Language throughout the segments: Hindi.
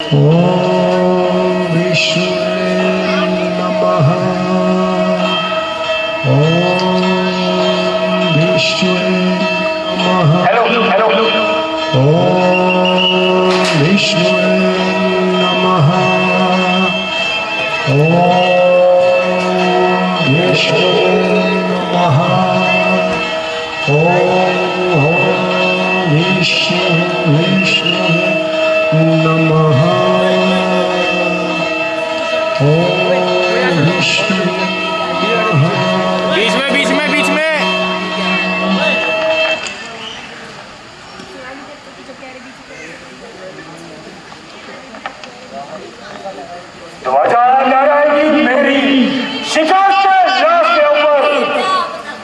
ओम विष्णुवे नमः। ओम विष्णुवे नमः। ओम विष्णुवे नमः। ओम विष्णुवे नमः। ओम विष्णुवे नमः। ओम विष्णु बीच में बीच में बीच में ध्वजा लहराएगी मेरी शिकार के लाश के ऊपर,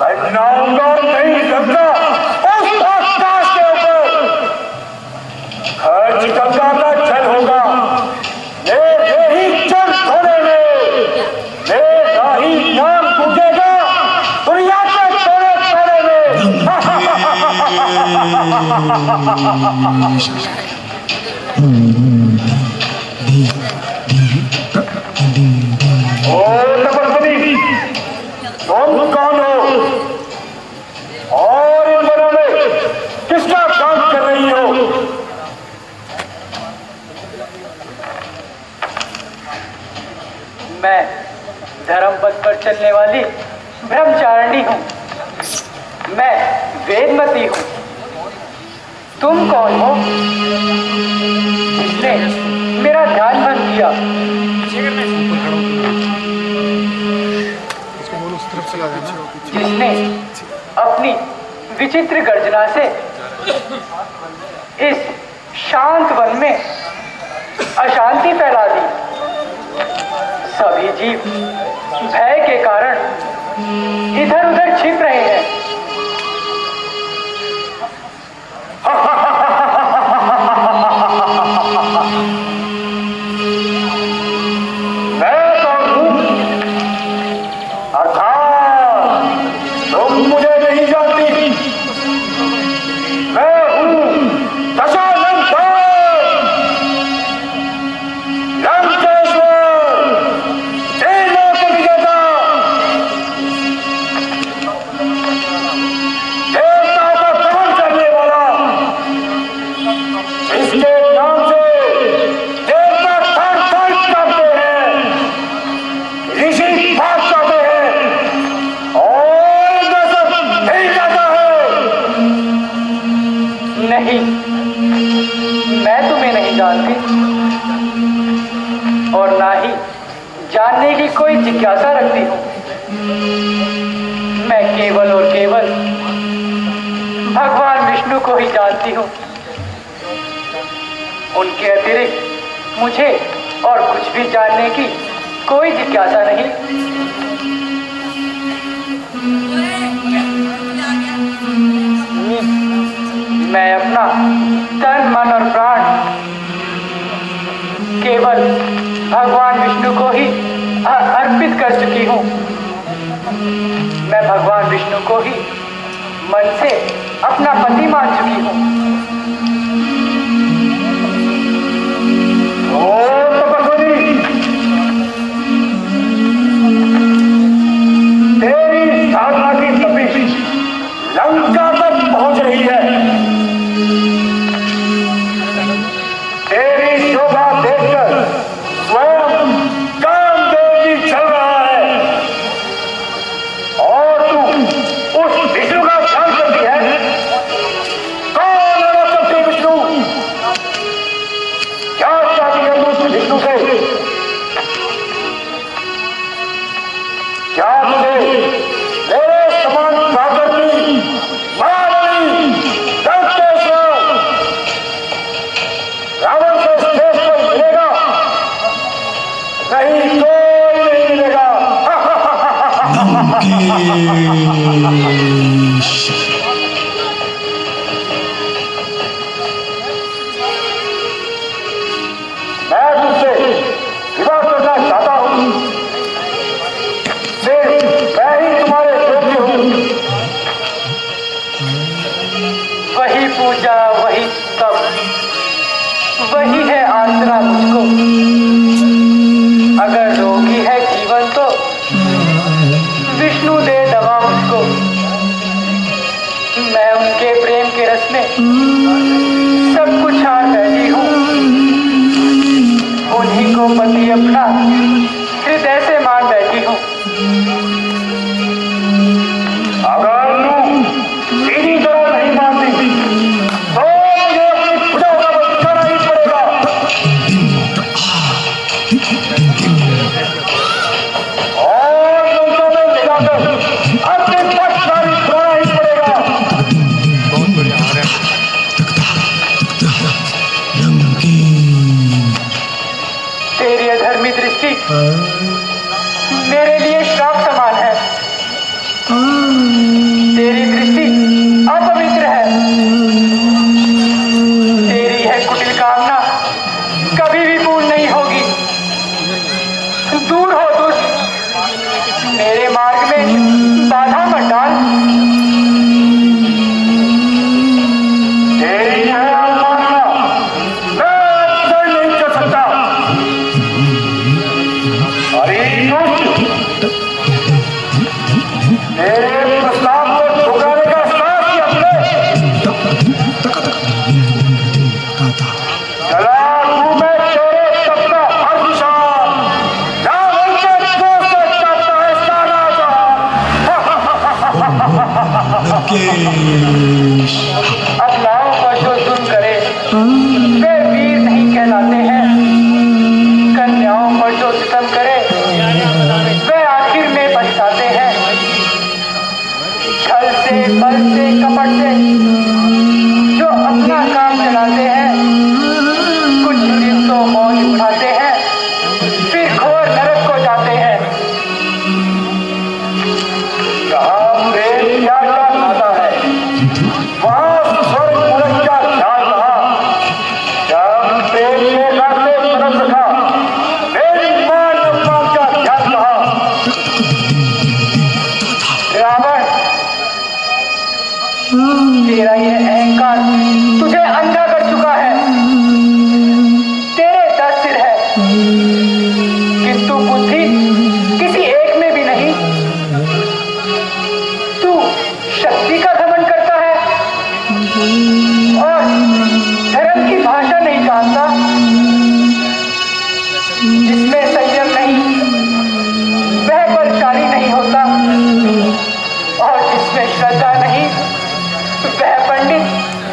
मैं नाऊंगा नहीं गंगा उस आकाश के ऊपर। खर्च गंगा का जल होगा मेरे ही चल धोने में, मेरा ही नाम गूंजेगा दुनिया के कोने कोने में। ओ तपस्वी, तुम कौन हो और इन वनों में किसका काम कर रही हो? मैं धर्म पथ पर चलने वाली ब्रह्मचारिणी हूँ। मैं वेदमती हूँ। तुम कौन हो जिसने मेरा ध्यान भंग किया? जिसने अपनी विचित्र गर्जना से इस शांत वन में अशांति फैला दी। सभी जीव भय के कारण इधर उधर छिप रहे हैं। मैं कौन हूं? अर्थात तुम मुझे नहीं जानती। मैं हूं दशानंद लंकेश्वर, त्रिलोक विजेता, देवताओं का दमन करने वाला, जिसके नाम से देवता थर थर कांपते हैं, ऋषि भाग जाते हैं और नजर नहीं जाता है। नहीं, मैं तुम्हें नहीं जानती और ना ही जानने की कोई जिज्ञासा रखती हूँ। मैं केवल और केवल भगवान विष्णु को ही जानती हूँ। उनके अतिरिक्त मुझे और कुछ भी जानने की कोई जिज्ञासा नहीं। मैं अपना तन मन और प्राण केवल भगवान विष्णु को ही अर्पित कर चुकी हूँ। मैं भगवान विष्णु को ही मन से अपना पति मान चुकी हूँ। ओ तपस्वी, तेरी साधना की तपीश लंका तक पहुंच रही है। तेरी शोभा देखकर स्वयं कामदेव जी चल रहा है और तू उस विष्णु का ध्यान करती है। कौन अपना हृदय से मान बैठी हूँ। अगर तू सीधी तरह नहीं मानती तो मुझे अपनी भुजा का बचाना ही पड़ेगा। और मुझे में मिलाकर अपने पक्षधारी बनाना ही पड़ेगा। तेरी अधर्मी दृष्टि मेरे लिए श्राप समान है। तेरी दृष्टि अपवित्र है। तेरी यह कुटिल कामना कभी भी पूर्ण नहीं होगी। दूर हो दुष्ट, मेरे मार्ग में बाधा मत डाल। तेरी यह अवमानना मैं सहन नहीं कर सकता। अरे दुष्ट, तेरे प्रस्ताव को ठुकराने का साहस किया तुमने। चला तू मैं तेरे तब का हर निशान, जहाँ उनके दोस्त से चाहता है सारा अबलाओं पर जो जुल्म करे वे वीर नहीं कहलाते हैं। कन्याओं पर जो सितम करे वे आखिर में पछताते हैं। छल से, बल से, कपट से जो अपना काम चलाते हैं, कुछ दिन तो मौज उठाते हैं, फिर घोर नरक को जाते हैं। जहाँ प्रेम क्या क्या नाता है, वहाँ स्वर्ग नरक क्या ख्याल रहा। जब प्रेम के रास्ते कदम रखा, मेरी मान अपमान का ध्यान रहा। रावण, तेरा यह अहंकार तुझे अंधा कर चुका है। तेरे 10 सिर है, किंतु बुद्धि किसी एक में भी नहीं। तू शक्ति का घमंड करता है और धर्म की भाषा नहीं जानता। जिसमें संयम नहीं वह बलशाली नहीं होता, और जिसमें श्रद्धा नहीं वह पंडित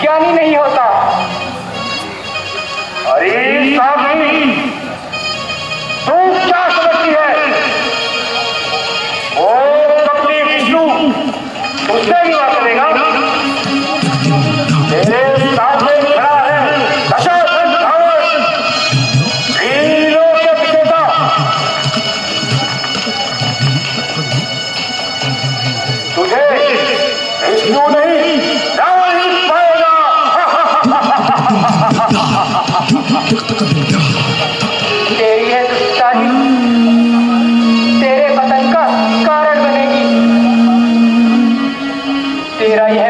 ज्ञानी नहीं होता। अरे साहबी, तू क्या समझती है? ओ कपटी विष्णु, तुझसे विवाह करेगा? तेरे सामने खड़ा है दशानन रावण, वीरों के विजेता। तुझे विष्णु नहीं, रावण ही पाएगा। तेरी यह दुष्टता ही तेरे पतन का कारण बनेगी। तेरा यह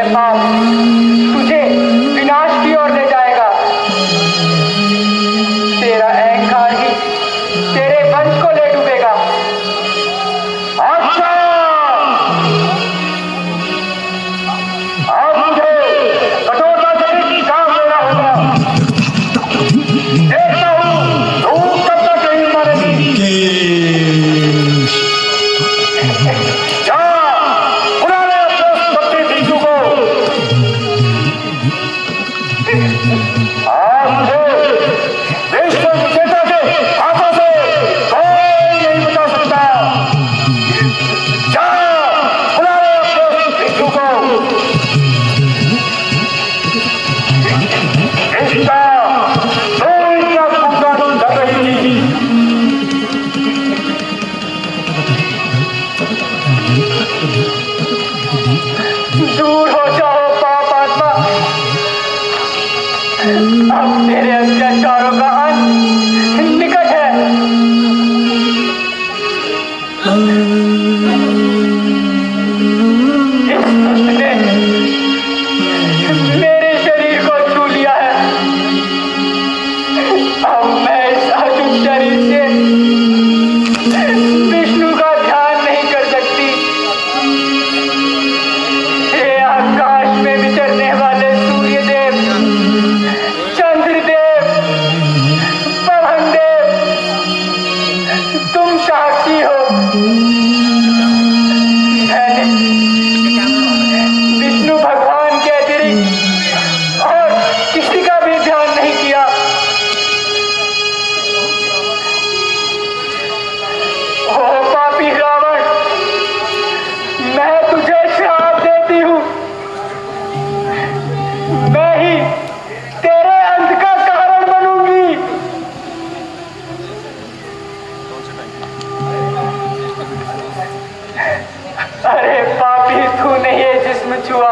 छुआ।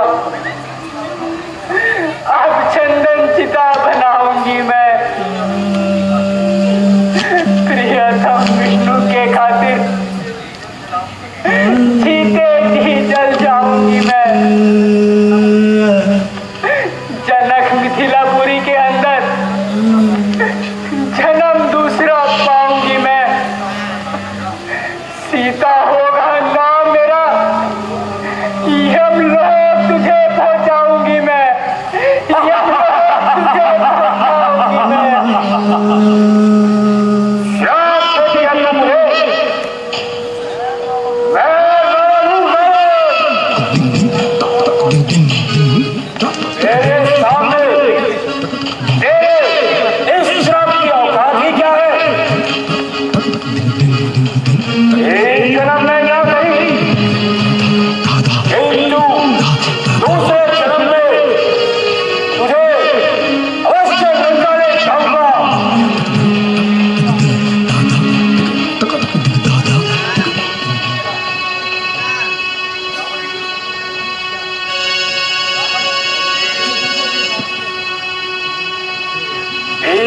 अब चंदन चिता बनाऊंगी मैं, प्रियतम विष्णु के खातिर जीते जी जल जाऊंगी मैं। जनक मिथिलापुरी के अंदर जन्म दूसरा पाऊंगी मैं। सीता होगा नाम मेरा, यमलोक तुझे पहुंचाऊंगी मैं, यमलोक तुझे पहुंचाऊंगी मैं।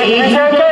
विजय के